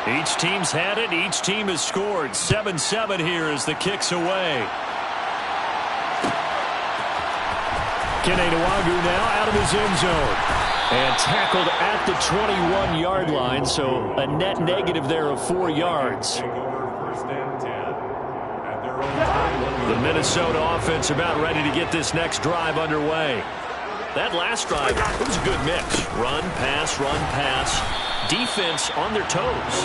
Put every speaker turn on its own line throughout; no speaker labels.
Each team's had it. Each team has scored. 7-7 here as the kick's away. Kene Nwagu now out of his end zone. And tackled at the 21-yard line, so a net negative there of 4 yards. The Minnesota offense about ready to get this next drive underway. That last drive, it was a good mix. Run, pass, defense on their toes.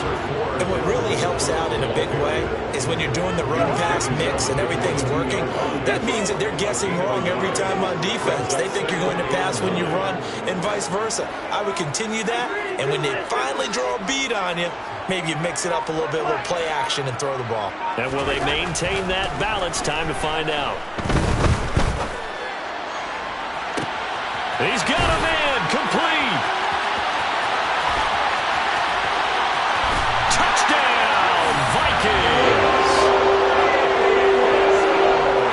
And what really helps out in a big way is when you're doing the run-pass mix and everything's working, that means that they're guessing wrong every time on defense. They think you're going to pass when you run and vice versa. I would continue that, and when they finally draw a beat on you, maybe you mix it up a little bit, a little play action, and throw the ball.
And will they maintain that balance? Time to find out. He's got a man complete. Touchdown, Vikings.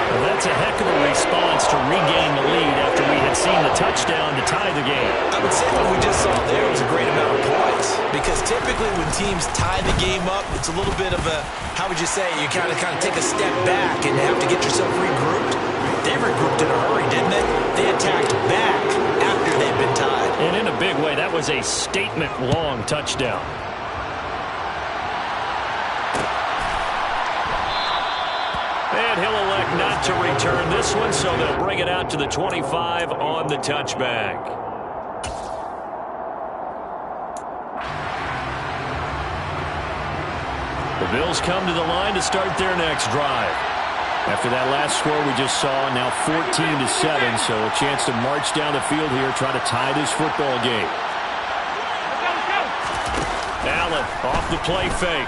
Well, that's a heck of a response to regain the lead after we had seen the touchdown to tie the game.
I would say what we just saw there was a great amount of points, because typically when teams tie the game up, it's a little bit of a, how would you say, you kind of take a step back and have to get yourself regrouped. They regrouped in a hurry, didn't they? They attacked back after they'd been tied.
And in a big way, that was a statement-long touchdown. And he'll elect not to return this one, so they'll bring it out to the 25 on the touchback. The Bills come to the line to start their next drive. After that last score we just saw, now 14-7, so a chance to march down the field here, try to tie this football game. Allen off the play fake.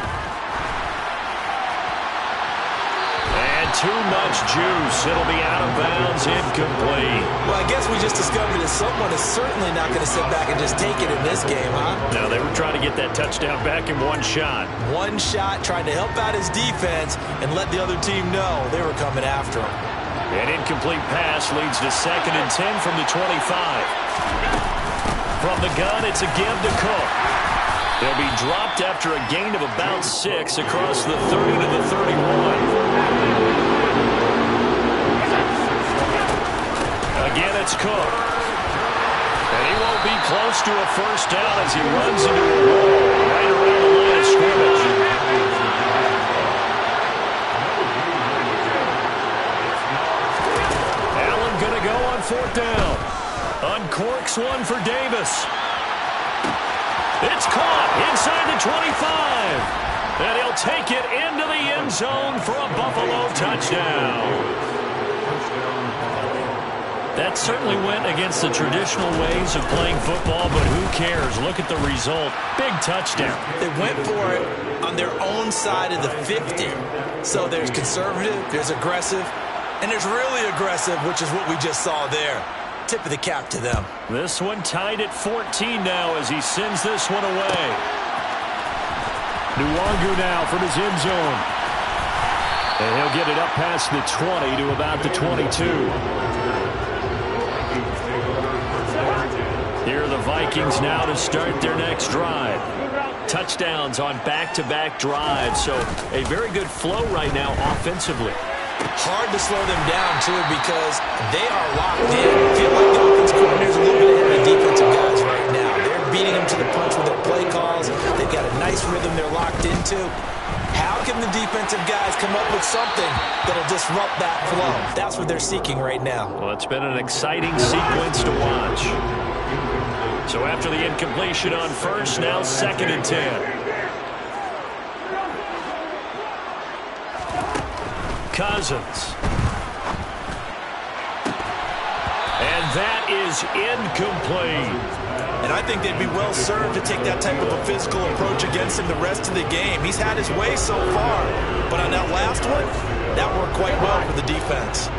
And too much juice. It'll be out of bounds, incomplete.
Well, I guess we just discovered that someone is certainly not going to sit back and just take it in this game, huh?
No, they were trying to get that touchdown back in one shot.
One shot, trying to help out his defense and let the other team know they were coming after him.
An incomplete pass leads to 2nd and 10 from the 25. From the gun, it's a give to Cook. They'll be dropped after a gain of about 6 across the 30 to the 31. Again, it's Cook. And he won't be close to a first down as he runs into a wall right around the line of scrimmage. Allen going to go on 4th down. Uncorks one for Davis. It's caught inside the 25. And he'll take it into the end zone for a Buffalo touchdown. That certainly went against the traditional ways of playing football, but who cares? Look at the result. Big touchdown.
They went for it on their own side of the 50. So there's conservative, there's aggressive, and there's really aggressive, which is what we just saw there. Tip of the cap to them.
This one tied at 14 now as he sends this one away. Nwagu now from his end zone. And he'll get it up past the 20 to about the 22. Here are the Vikings now to start their next drive. Touchdowns on back-to-back drives, so a very good flow right now offensively.
Hard to slow them down, too, because they are locked in. I feel like the offense coordinator's a little bit ahead of the defensive guys right now. They're beating them to the punch with their play calls. They've got a nice rhythm they're locked into. How can the defensive guys come up with something that'll disrupt that flow? That's what they're seeking right now.
Well, it's been an exciting sequence to watch. So after the incompletion on first, now 2nd and 10. Cousins. And that is incomplete.
And I think they'd be well served to take that type of a physical approach against him the rest of the game. He's had his way so far, but on that last one, that worked quite well for the defense.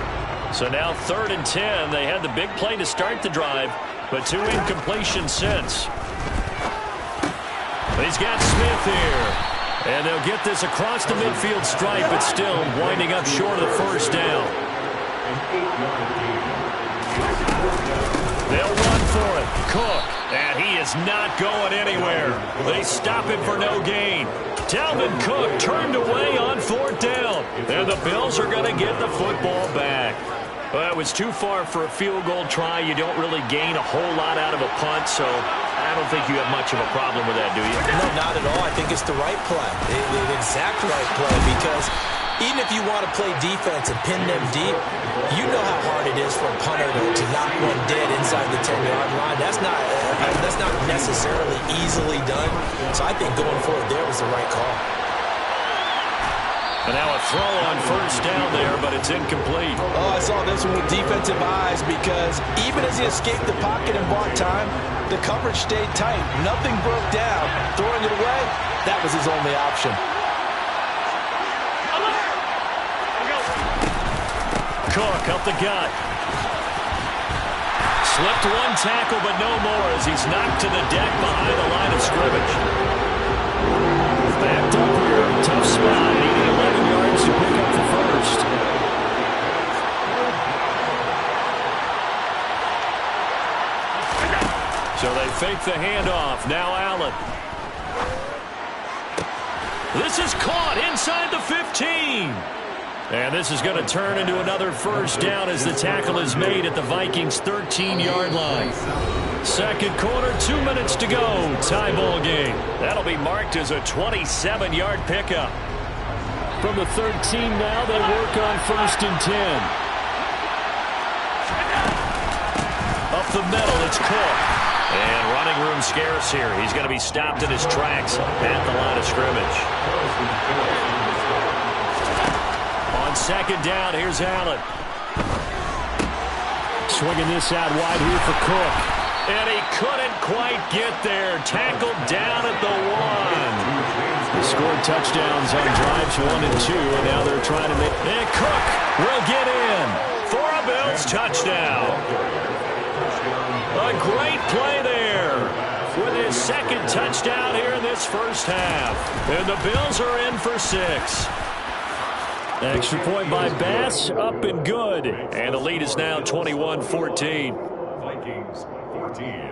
So now 3rd and 10. They had the big play to start the drive, but 2 incompletions since. He's got Smith here. And they'll get this across the midfield stripe, but still winding up short of the first down. They'll run for it. Cook. And he is not going anywhere. They stop him for no gain. Dalvin Cook turned away on 4th down. And the Bills are going to get the football back. Well, it was too far for a field goal try. You don't really gain a whole lot out of a punt, so I don't think you have much of a problem with that, do you?
No, not at all. I think it's the right play, the exact right play, because even if you want to play defense and pin them deep, you know how hard it is for a punter to knock one dead inside the 10-yard line. That's not necessarily easily done. So I think going forward there was the right call.
And now a throw on 1st down there, but it's incomplete.
Oh, I saw this one with defensive eyes because even as he escaped the pocket and bought time, the coverage stayed tight. Nothing broke down. Throwing it away, that was his only option.
Cook up the gut. Slipped one tackle, but no more as he's knocked to the deck behind the line of scrimmage. Backed up here. Tough spot. Needing 11 yards to pick up the first. So they fake the handoff. Now Allen. This is caught inside the 15. And this is going to turn into another 1st down as the tackle is made at the Vikings' 13-yard line. 2nd quarter, 2 minutes to go. Tie ball game. That'll be marked as a 27-yard pickup. From the 13 now, they work on 1st and 10. Up the middle, it's Cook. And running room scarce here. He's going to be stopped in his tracks at the line of scrimmage. On 2nd down, here's Allen. Swinging this out wide here for Cook. And he couldn't quite get there. Tackled down at the 1. They scored touchdowns on drives 1 and 2, and now they're trying to make... And Cook will get in for a Bills touchdown. A great play there with his 2nd touchdown here in this 1st half. And the Bills are in for 6. Extra point by Bass, up and good. And the lead is now 21-14.
Vikings 14.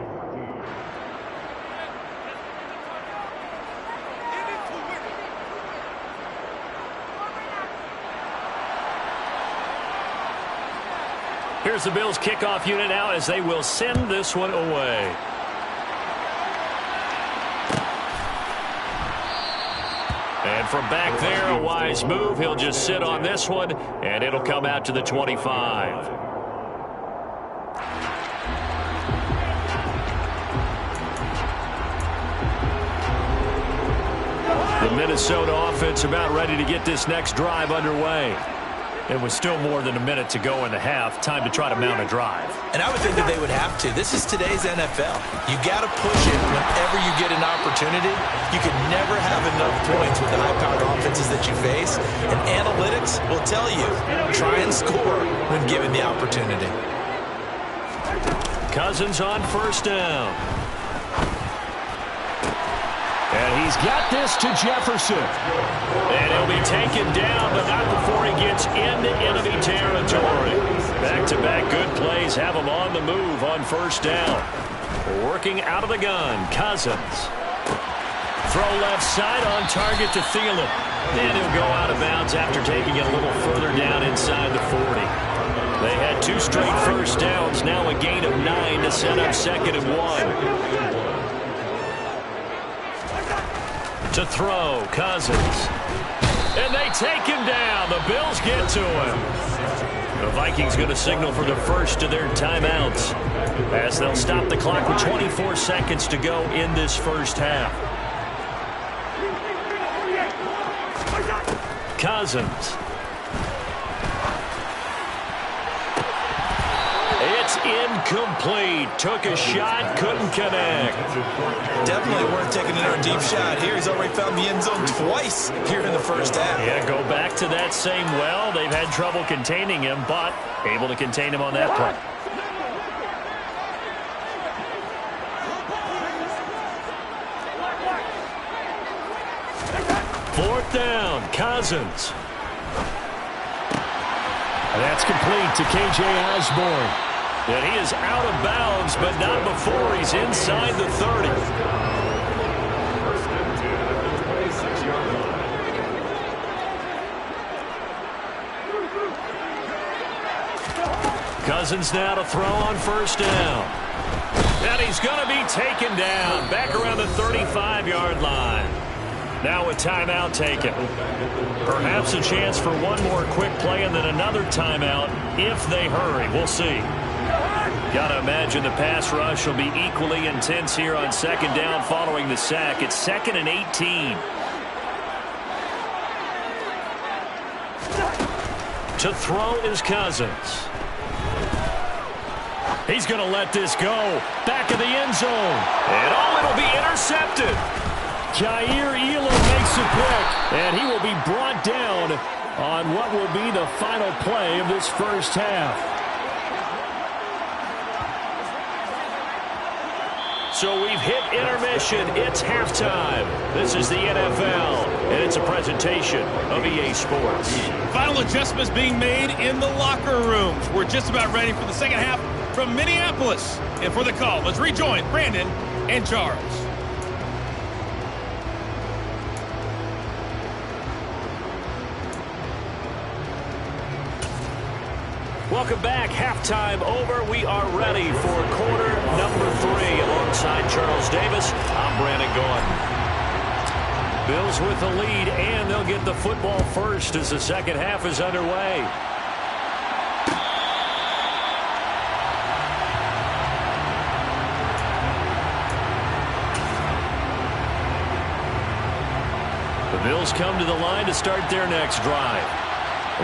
Here's the Bills kickoff unit now as they will send this one away. And from back there, a wise move. He'll just sit on this one, and it'll come out to the 25. The Minnesota offense about ready to get this next drive underway. It was still more than a minute to go in the half. Time to try to mount a drive.
And I would think that they would have to. This is today's NFL. You got to push it whenever you get an opportunity. You can never have enough points with the high-powered offenses that you face. And analytics will tell you, try and score when given the opportunity.
Cousins on 1st down. And he's got this to Jefferson. And he'll be taken down, but not before he gets into enemy territory. Back-to-back good plays have him on the move on 1st down. Working out of the gun, Cousins. Throw left side on target to Thielen. And he'll go out of bounds after taking it a little further down inside the 40. They had 2 straight 1st downs, now a gain of 9 to set up 2nd and 1. To throw, Cousins. And they take him down. The Bills get to him. The Vikings going to signal for the first of their timeouts as they'll stop the clock with 24 seconds to go in this 1st half. Cousins. It's incomplete. Took a shot, couldn't connect.
Definitely worth taking another deep shot here. He's already found the end zone twice here in the 1st half.
Yeah, go back to that same well. They've had trouble containing him, but able to contain him on that play. Fourth down, Cousins. That's complete to K.J. Osborne. And he is out of bounds, but not before he's inside the 30.
First and 10 at the 26-yard line.
Cousins now to throw on first down. And he's going to be taken down back around the 35-yard line. Now a timeout taken. Perhaps a chance for one more quick play and then another timeout if they hurry. We'll see. Got to imagine the pass rush will be equally intense here on second down following the sack. It's 2nd and 18. To throw is Cousins. He's going to let this go. Back of the end zone. And it'll be intercepted. Jair Elam makes a pick, and he will be brought down on what will be the final play of this first half. So we've hit intermission. It's halftime. This is the NFL, and it's a presentation of EA Sports.
Final adjustments being made in the locker rooms. We're just about ready for the second half from Minneapolis. And for the call, let's rejoin Brandon and Charles.
Welcome back. Halftime over. We are ready for quarter number 3. Alongside Charles Davis, I'm Brandon Gordon. Bills with the lead, and they'll get the football first as the second half is underway. The Bills come to the line to start their next drive.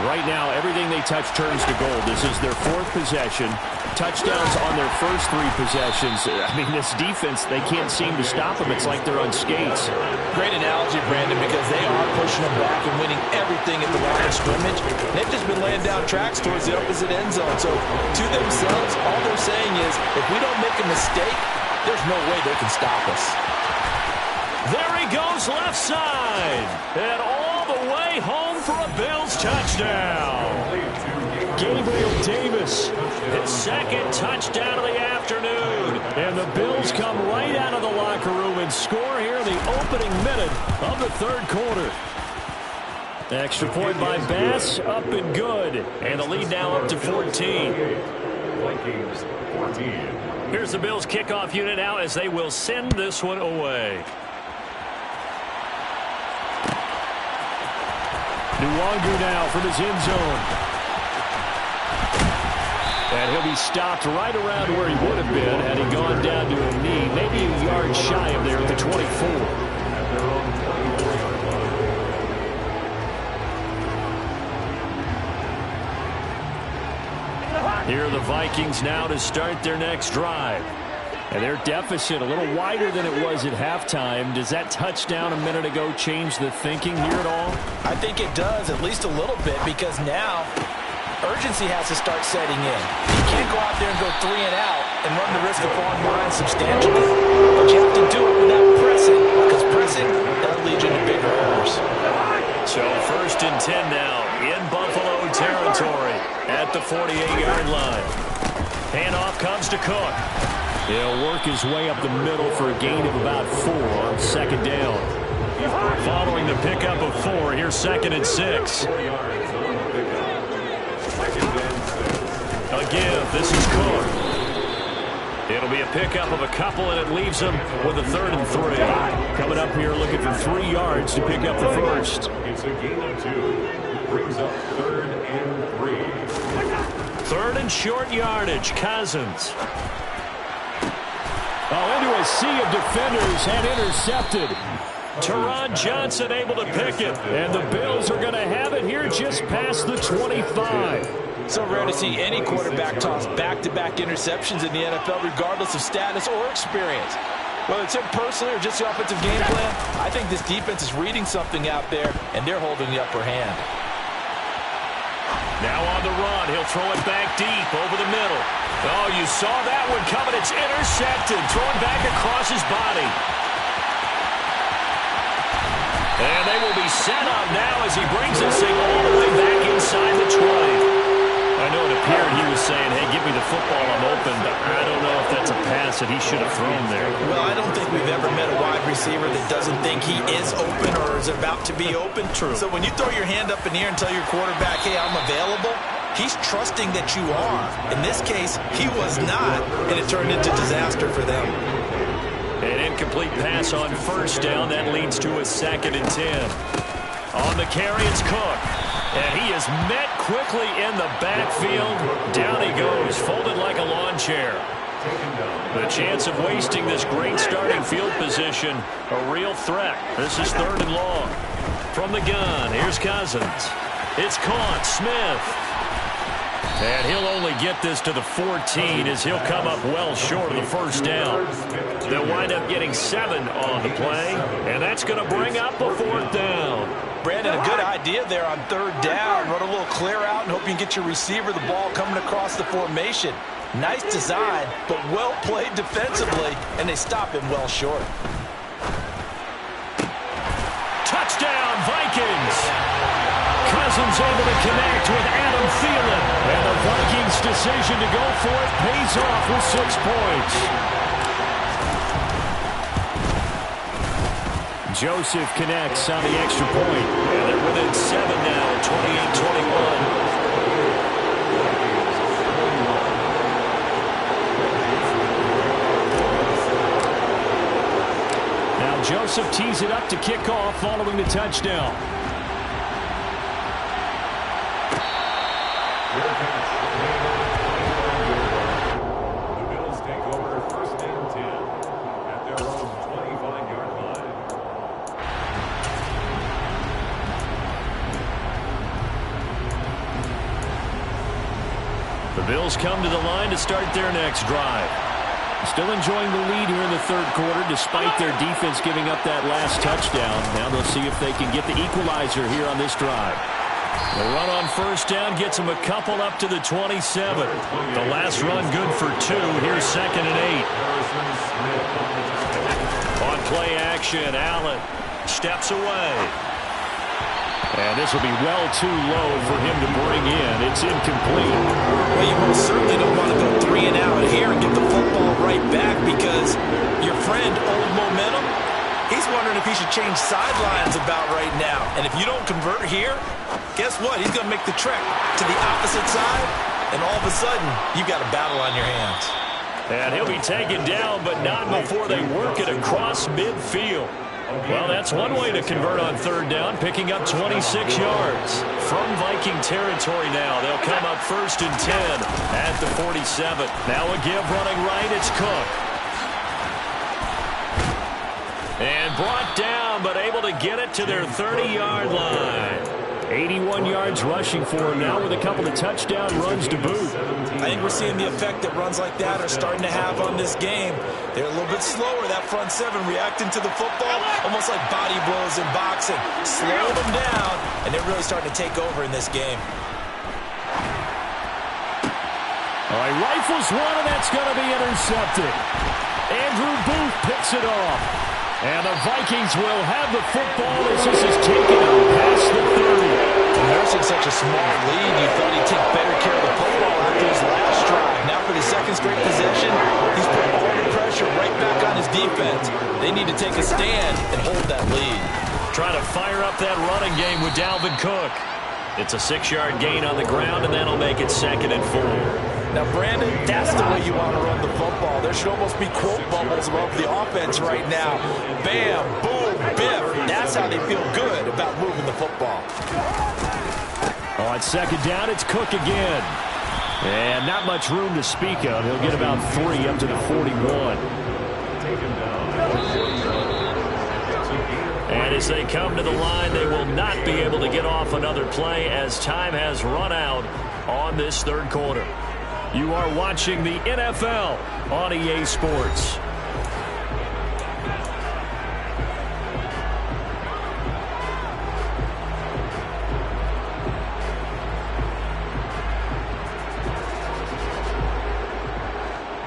Right now, everything they touch turns to gold. This is their 4th possession. Touchdowns on their first 3 possessions. I mean, this defense, they can't seem to stop them. It's like they're on skates.
Great analogy, Brandon, because they are pushing them back and winning everything at the line of scrimmage. They've just been laying down tracks towards the opposite end zone. So, to themselves, all they're saying is, if we don't make a mistake, there's no way they can stop us.
There he goes left side. And all the way home for a Bills touchdown. Gabriel Davis, his 2nd touchdown of the afternoon. And the Bills come right out of the locker room and score here in the opening minute of the 3rd quarter. Extra point by Bass, up and good. And the lead now up to 14.
Vikings 14.
Here's the Bills kickoff unit now as they will send this one away. Nwangu now from his end zone. And he'll be stopped right around where he would have been had he gone down to a knee, maybe a yard shy of there at the 24. Here are the Vikings now to start their next drive. And their deficit a little wider than it was at halftime. Does that touchdown a minute ago change the thinking here at all?
I think it does, at least a little bit, because now urgency has to start setting in. You can't go out there and go 3 and out and run the risk of falling behind substantially. But you have to do it without pressing, because pressing, that'll lead you into bigger errors.
So 1st and 10 now in Buffalo territory at the 48-yard line. Handoff comes to Cook. He'll work his way up the middle for a gain of about 4 on 2nd down. Following the pickup of 4, here's 2nd and 6. Again, this is Cook. It'll be a pickup of a couple, and it leaves him with a 3rd and 3. Coming up here looking for 3 yards to pick up the first.
It's a gain of 2. Brings up 3rd and 3.
3rd and short yardage. Cousins. Oh, into a sea of defenders and intercepted. Teron Johnson able to pick it. And the Bills are going to have it here just past the 25.
So rare to see any quarterback toss back-to-back interceptions in the NFL, regardless of status or experience. Whether it's him personally or just the offensive game plan, I think this defense is reading something out there, and they're holding the upper hand.
Now on the run, he'll throw it back deep over the middle. Oh, you saw that one coming. It's intercepted. Thrown back across his body. And they will be set up now as he brings this thing all the way back inside the 20. I know it appeared he was saying, hey, give me the football, I'm open, but I don't know if that's a pass that he should have thrown there.
Well, I don't think we've ever met a wide receiver that doesn't think he is open or is about to be open.
True.
So when you throw your hand up in the air and tell your quarterback, hey, I'm available, he's trusting that you are. In this case, he was not, and it turned into disaster for them.
An incomplete pass on first down. That leads to a 2nd and 10. On the carry, it's Cook. And he is met quickly in the backfield. Down he goes, folded like a lawn chair. The chance of wasting this great starting field position, a real threat. This is 3rd and long. From the gun, here's Cousins. It's caught, Smith. And he'll only get this to the 14 as he'll come up well short of the first down. They'll wind up getting 7 on the play, and that's going to bring up a 4th down.
Brandon, a good idea there on 3rd down. Run a little clear out and hope you can get your receiver the ball coming across the formation. Nice design, but well played defensively, and they stop him well short.
Touchdown, Vikings! Cousins able to connect with Adam Thielen. And the Vikings' decision to go for it pays off with 6 points. Joseph connects on the extra point. And they're within 7 now, 28-21. Now Joseph tees it up to kick off following the touchdown.
The Bills take over 1st and 10 at their own 25-yard line.
The Bills come to the line to start their next drive. Still enjoying the lead here in the 3rd quarter despite their defense giving up that last touchdown. Now they'll see if they can get the equalizer here on this drive. The run on first down gets them a couple up to the 27. The last run good for 2. Here's 2nd and 8. On play action, Allen steps away. And this will be well too low for him to bring in. It's incomplete.
Well, you most certainly don't want to go 3 and out here and get the football right back because your friend, Old Momentum, he's wondering if he should change sidelines about right now. And if you don't convert here, guess what? He's going to make the trek to the opposite side, and all of a sudden, you've got a battle on your hands.
And he'll be taken down, but not before they work it across midfield. Well, that's one way to convert on 3rd down, picking up 26 yards. From Viking territory now, they'll come up 1st and 10 at the 47. Now a give running right, it's Cook. And brought down, but able to get it to their 30-yard line. 81 yards rushing for him now with a couple of touchdown runs to boot.
I think we're seeing the effect that runs like that are starting to have on this game. They're a little bit slower, that front 7, reacting to the football, almost like body blows in boxing. Slow them down, and they're really starting to take over in this game.
All right, rifles one, and that's going to be intercepted. Andrew Booth picks it off. And the Vikings will have the football as this is taken up past the 30.
Nursing such a small lead, you thought he'd take better care of the football after his last drive. Now for the 2nd straight possession, he's put all the pressure right back on his defense. They need to take a stand and hold that lead.
Trying to fire up that running game with Dalvin Cook. It's a 6-yard gain on the ground, and that'll make it 2nd and 4.
Now, Brandon, that's the way you want to run the football. There should almost be quote bubbles above the offense right now. Bam, boom, biff. That's how they feel good about moving the football.
On 2nd down, it's Cook again. And not much room to speak of. He'll get about 3 up to the 41. And as they come to the line, they will not be able to get off another play as time has run out on this 3rd quarter. You are watching the NFL on EA Sports.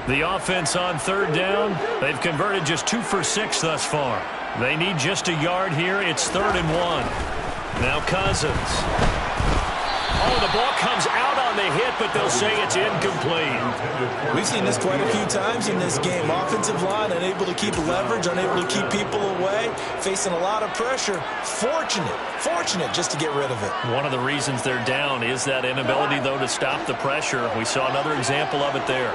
The offense on 3rd down, they've converted just 2 for 6 thus far. They need just a yard here. It's 3rd and 1. Now Cousins. Oh, the ball comes out on the hit, but they'll say it's incomplete.
We've seen this quite a few times in this game. Offensive line unable to keep leverage, unable to keep people away, facing a lot of pressure. Fortunate just to get rid of it.
One of the reasons they're down is that inability, though, to stop the pressure. We saw another example of it there.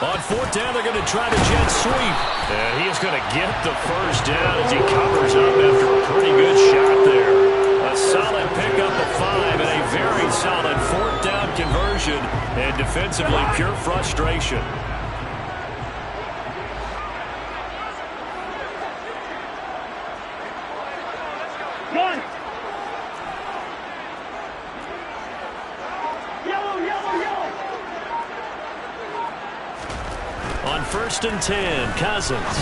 On fourth down, they're going to try the jet sweep. And he is going to get the first down as he covers up after a pretty good shot there. A solid pickup of 5 and a very solid fourth down conversion. And defensively, pure frustration. On 1st and 10, Cousins.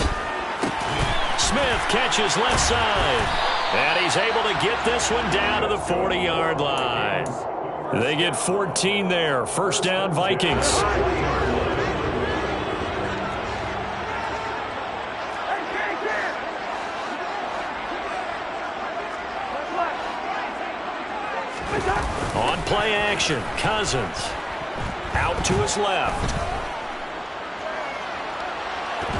Smith catches left side. And he's able to get this one down to the 40-yard line. They get 14 there. First down, Vikings. On play action, Cousins. Out to his left.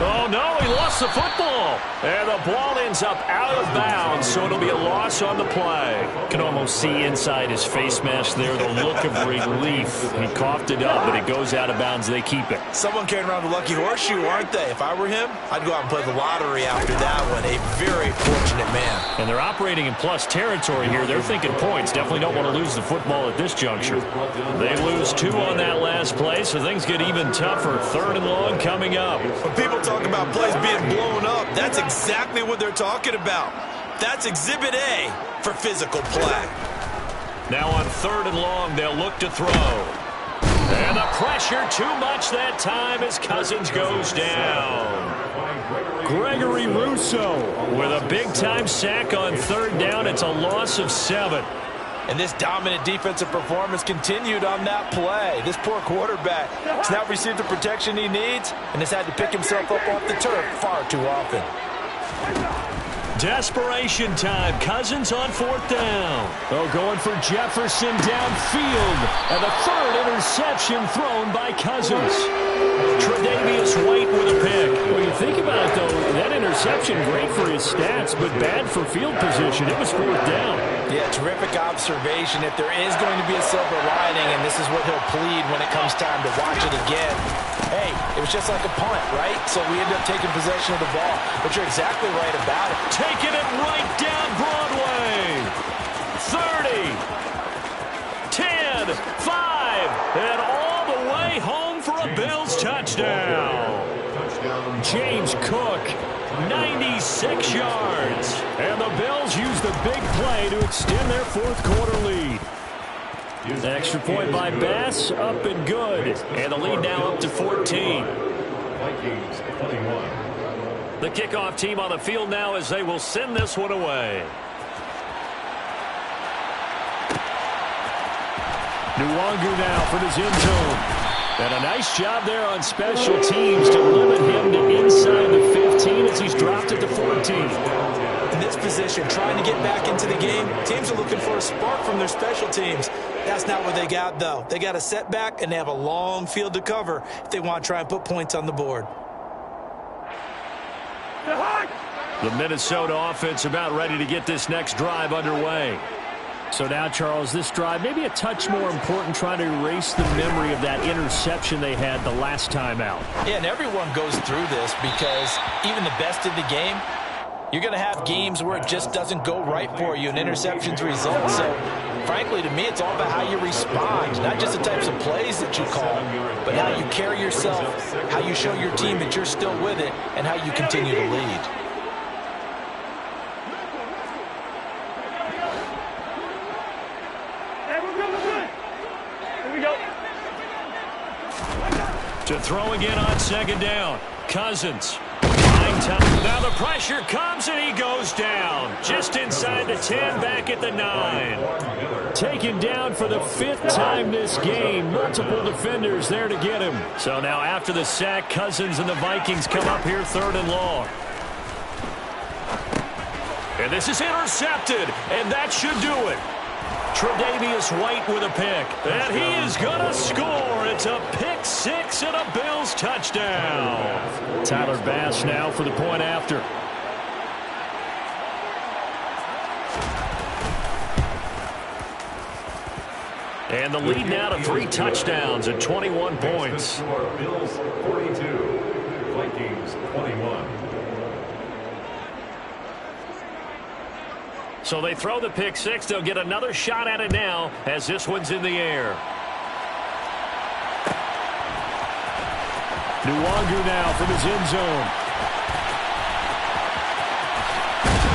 Oh, no, he lost the football. And the ball ends up out of bounds, so it'll be a loss on the play. Can almost see inside his face mask there the look of relief. He coughed it up, but it goes out of bounds. They keep it.
Someone carrying around the lucky horseshoe, aren't they? If I were him, I'd go out and play the lottery after that one. A very fortunate man.
And they're operating in plus territory here. They're thinking points. Definitely don't want to lose the football at this juncture. They lose 2 on that last play, so things get even tougher. 3rd and long coming up.
When people talk about plays being blown up, that's exactly what they're talking about. That's Exhibit A for physical play.
Now on 3rd and long, they'll look to throw. And the pressure too much that time as Cousins goes down. Gregory Rousseau with a big-time sack on 3rd down. It's a loss of 7.
And this dominant defensive performance continued on that play. This poor quarterback has not received the protection he needs and has had to pick himself up off the turf far too often.
Desperation time. Cousins on 4th down. Oh, going for Jefferson downfield. And the 3rd interception thrown by Cousins. Tre'Davious White with a pick. When you think about it, though, that interception, great for his stats, but bad for field position. It was 4th down.
Yeah, terrific observation. If there is going to be a silver lining, and this is what he'll plead when it comes time to watch it again, hey, it was just like a punt, right? So we ended up taking possession of the ball. But you're exactly right about it.
Taking it right down Broadway. 30, 10, 5, and all the way home for a Bills touchdown. James Cook, 96 yards. And the Bills use the big play to extend their 4th quarter lead. Extra point by Bass, up and good. And the lead now up to 14.
Vikings 21.
The kickoff team on the field now as they will send this one away. Nwangu now for the end zone. And a nice job there on special teams to limit him to inside the 15 as he's dropped at the 14.
In this position, trying to get back into the game, teams are looking for a spark from their special teams. That's not what they got, though. They got a setback, and they have a long field to cover if they want to try and put points on the board.
The Minnesota offense about ready to get this next drive underway. So now, Charles, this drive maybe a touch more important, trying to erase the memory of that interception they had the last time out.
Yeah, and everyone goes through this because even the best in the game, you're going to have games where it just doesn't go right for you and interceptions result. So, frankly, to me, it's all about how you respond, not just the types of plays that you call, but how you carry yourself, how you show your team that you're still with it, and how you continue to lead.
To throw again on 2nd down. Cousins. Now the pressure comes and he goes down. Just inside the 10, back at the 9. Taken down for the 5th time this game. Multiple defenders there to get him. So now after the sack, Cousins and the Vikings come up here 3rd and long. And this is intercepted, and that should do it. Tre'Davious White with a pick, and he is going to score. It's a pick six and a Bills touchdown. Tyler Bass now for the point after. And the lead now to 3 touchdowns at 21 points.
Bills 42, Vikings 21.
So they throw the pick six. They'll get another shot at it now as this one's in the air. Nwangu now from his end zone.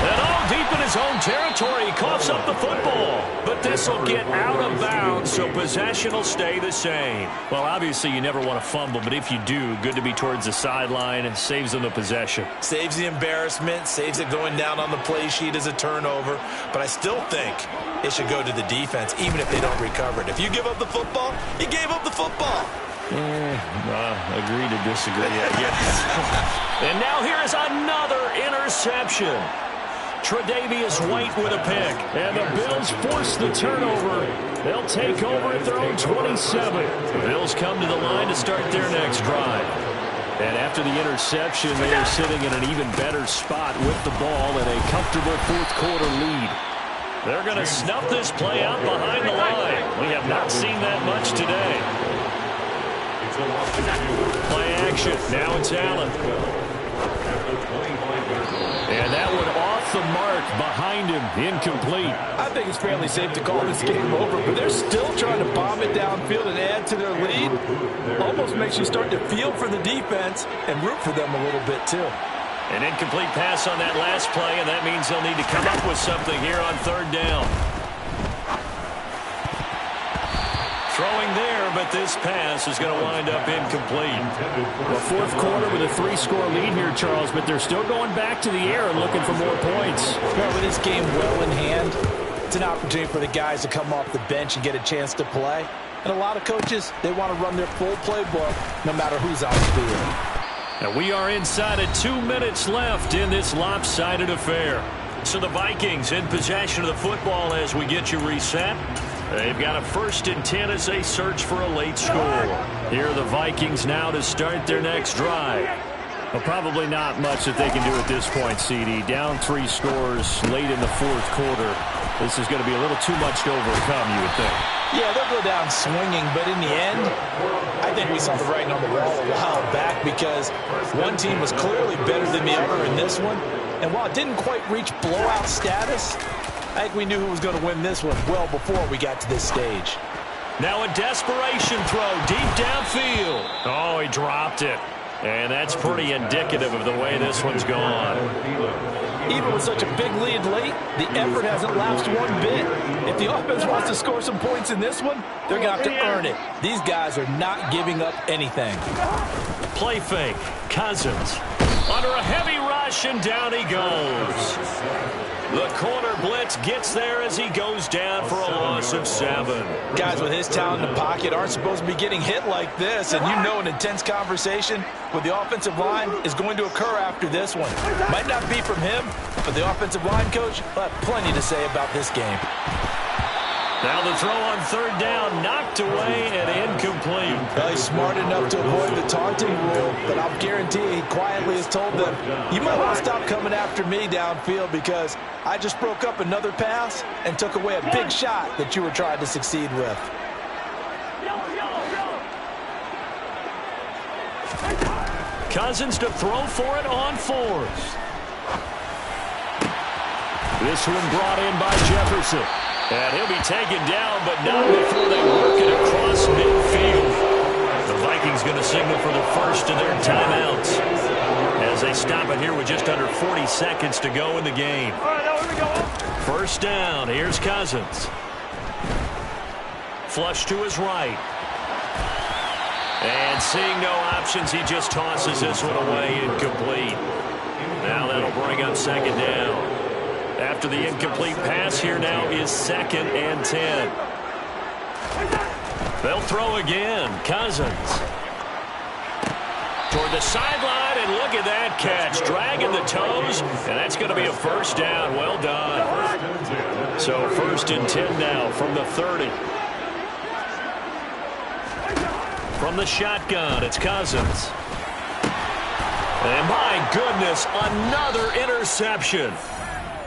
And all deep in his own territory. He coughs up the football. But this will get out of bounds, so possession will stay the same. Well, obviously you never want to fumble, but if you do, good to be towards the sideline and saves them the possession.
Saves the embarrassment, saves it going down on the play sheet as a turnover. But I still think it should go to the defense, even if they don't recover it. If you give up the football, you gave up the football.
Agree to disagree, I guess. And now here is another interception. Tre'Davious White with a pick. And the Bills force the turnover. They'll take over at their own 27. The Bills come to the line to start their next drive. And after the interception, they are sitting in an even better spot with the ball in a comfortable fourth-quarter lead. They're going to snuff this play out behind the line. We have not seen that much today. Play action. Now it's Allen. And that one off the mark behind him. Incomplete.
I think it's fairly safe to call this game over, but they're still trying to bomb it downfield and add to their lead. Almost makes you start to feel for the defense and root for them a little bit, too.
An incomplete pass on that last play, and that means they'll need to come up with something here on third down. Throwing there, but this pass is going to wind up incomplete.
Well, fourth quarter with a 3-score lead here, Charles, but they're still going back to the air and looking for more points.
Well, with this game well in hand, it's an opportunity for the guys to come off the bench and get a chance to play. And a lot of coaches, they want to run their full playbook no matter who's on the field.
And we are inside of 2 minutes left in this lopsided affair. So the Vikings in possession of the football as we get you reset. They've got a 1st and 10 as they search for a late score. Here are the Vikings now to start their next drive. Well, probably not much that they can do at this point, CD. Down 3 scores late in the fourth quarter. This is going to be a little too much to overcome, you would think.
Yeah, they'll go down swinging, but in the end, I think we saw the writing on the wall a while back because one team was clearly better than the other in this one. And while it didn't quite reach blowout status, I think we knew who was going to win this one well before we got to this stage.
Now a desperation throw deep downfield. Oh, he dropped it. And that's pretty indicative of the way this one's gone.
Even with such a big lead late, the effort hasn't lapsed one bit. If the offense wants to score some points in this one, they're going to have to earn it. These guys are not giving up anything.
Play fake. Cousins under a heavy rush, and down he goes. The corner blitz gets there as he goes down for a loss of 7.
Guys with his talent in the pocket aren't supposed to be getting hit like this, and you know an intense conversation with the offensive line is going to occur after this one. Might not be from him, but the offensive line coach will have plenty to say about this game.
Now the throw on third down, knocked away and incomplete.
Well, he's smart enough to avoid the taunting rule, but I'll guarantee he quietly has told them, you might want to stop coming after me downfield because I just broke up another pass and took away a big shot that you were trying to succeed with.
Cousins to throw for it on 4th. This one brought in by Jefferson. And he'll be taken down, but not before they work it across midfield. The Vikings going to signal for the first of their timeouts as they stop it here with just under 40 seconds to go in the game. First down, here's Cousins. Flush to his right. And seeing no options, he just tosses this one away, incomplete. Now that'll bring up second down. After the incomplete pass, here now is 2nd and 10. They'll throw again. Cousins toward the sideline, And look at that catch, dragging the toes, and that's going to be a first down. Well done. So 1st and 10 now from the 30. From the shotgun, it's Cousins. And my goodness, another interception.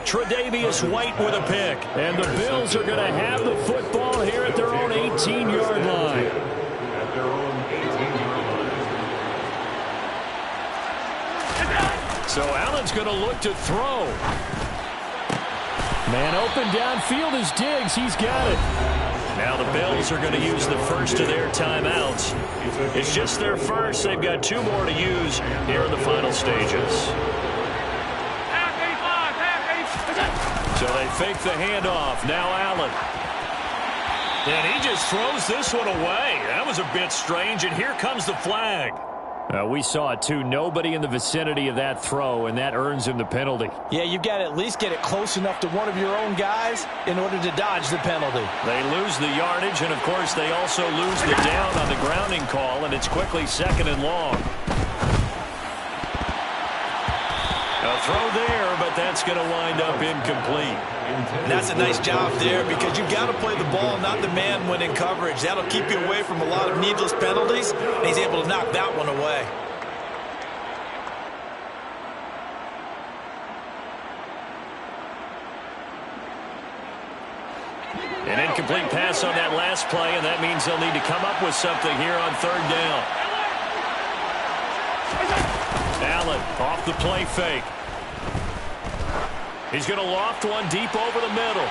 Tre'Davious White with a pick. And the Bills are going to have the football here at their own 18-yard line.
At their own 18-yard line.
So Allen's going to look to throw.
Man open downfield is Diggs. He's got it.
Now the Bills are going to use the first of their timeouts. It's just their first. They've got 2 more to use here in the final stages. So they fake the handoff. Now Allen. And he just throws this one away. That was a bit strange, and here comes the flag.
We saw it, too. Nobody in the vicinity of that throw, and that earns him the penalty.
Yeah, you've got to at least get it close enough to one of your own guys in order to dodge the penalty.
They lose the yardage, and, of course, they also lose the down on the grounding call, and it's quickly 2nd and long. A throw there, but that's going to wind up incomplete.
And that's a nice job there because you've got to play the ball, not the man when in coverage. That'll keep you away from a lot of needless penalties, and he's able to knock that one away.
An incomplete pass on that last play, and that means they'll need to come up with something here on 3rd down. Allen off the play fake. He's going to loft one deep over the middle.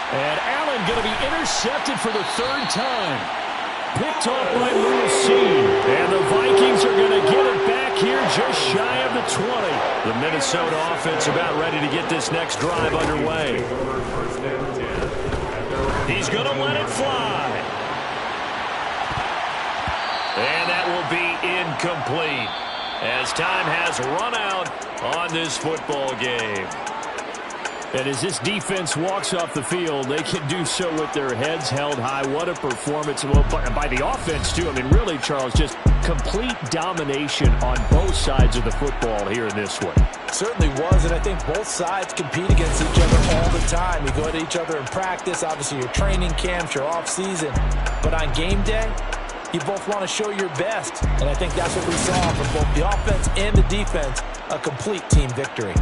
And Allen going to be intercepted for the 3rd time. Picked off by Lewis. And the Vikings are going to get it back here just shy of the 20.
The Minnesota offense about ready to get this next drive underway. He's going to let it fly. And that will be incomplete, as time has run out on this football game.
And as this defense walks off the field, they can do so with their heads held high. What a performance by the offense, too. I mean, really, Charles, just complete domination on both sides of the football here in this one.
Certainly was, and I think both sides compete against each other all the time. You go at each other in practice, obviously your training camps, your off-season. But on game day, you both want to show your best. And I think that's what we saw from both the offense and the defense, a complete team victory.